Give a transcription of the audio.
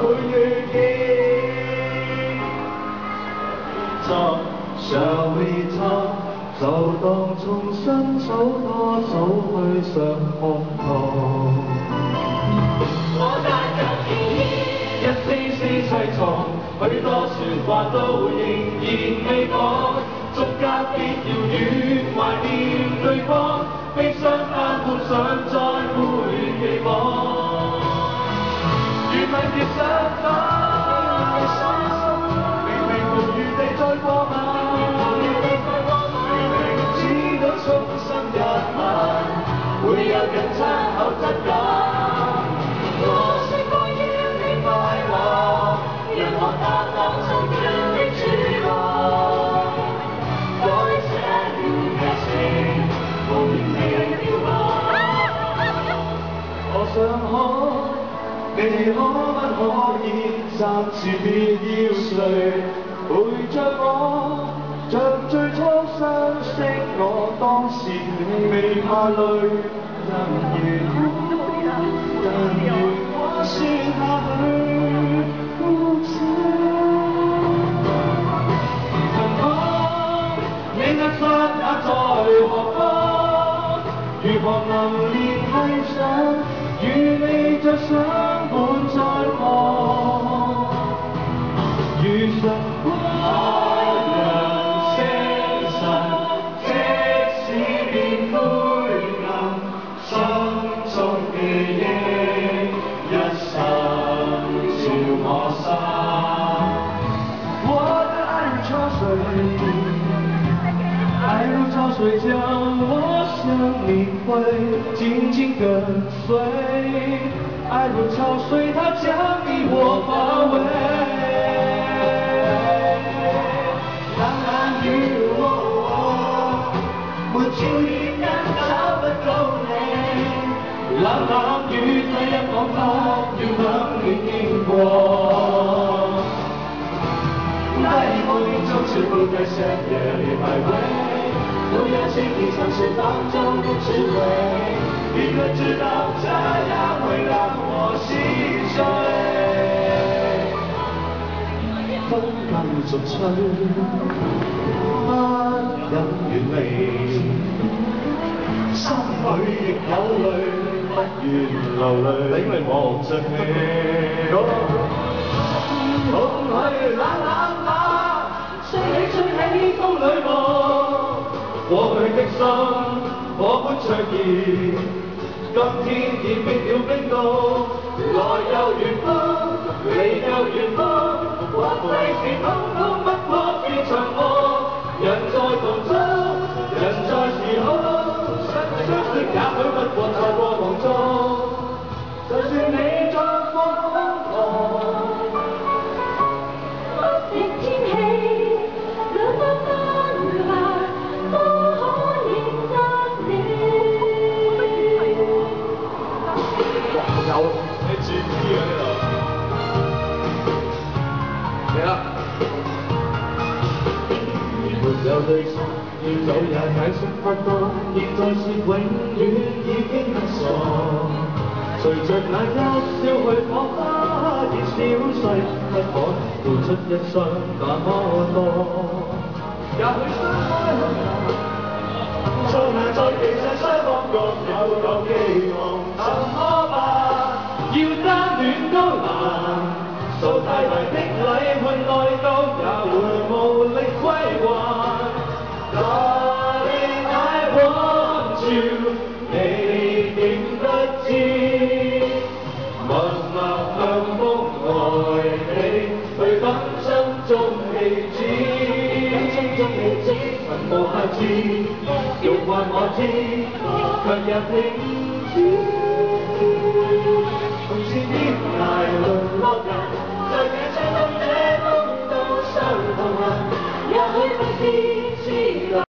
會遇見。Shall we talk？ 就當重新走吧，走去上學堂。我帶着倦意，一絲絲凄愴，許多説話都仍然未講，逐隔別遙遠，懷念對方，悲傷但沒想再會期望。如問別想法，明明無餘地再過晚。終生一晚，會有人親口質感。我說過要你快樂，讓我擔當曾經的主角。改寫了劇情，無言地掉落。我想看你可不可以暫時別要睡，陪着我。像最初相識我當時未怕累，但願我先下去呼吸。曾講你的心也在何方？如何能聯繫上？與你着相伴在旁，如晨光。爱如潮水将我向你挥，紧紧跟随。爱如潮水，它将你我包围。冷冷雨，沒照點因找不到你。冷冷雨，第一講法要冷暖經過。在夢中是不該深夜裡徘徊，不要輕易嘗試當中的智慧，因為知道這樣會讓我心碎。風繼續吹，不忍遠離，心裡亦有淚，不願流淚，因為望着你。空虛冷冷吧，吹起風裏望，過去的心火般灼熱，今天已變了冰凍，來又如風，離又如風，或費事通通不過是場夢，人在途中，人在時空，相識也許不過在過夢中，就算你再瘋狂。有對手，要走也解釋不多，現在是永遠已經不傻。隨着那一笑去彷彿已消逝，不可能付出一生那麼多。也許相愛很難，錯難在其實雙方各有各寄望，怎麼辦？要爭戀都難，數太大的禮換內疚，也會無力歸還。Darling, I want you， 你竟不知，默默向風愛你，去等心中氣子，恨無下次，欲還我知，卻也停止。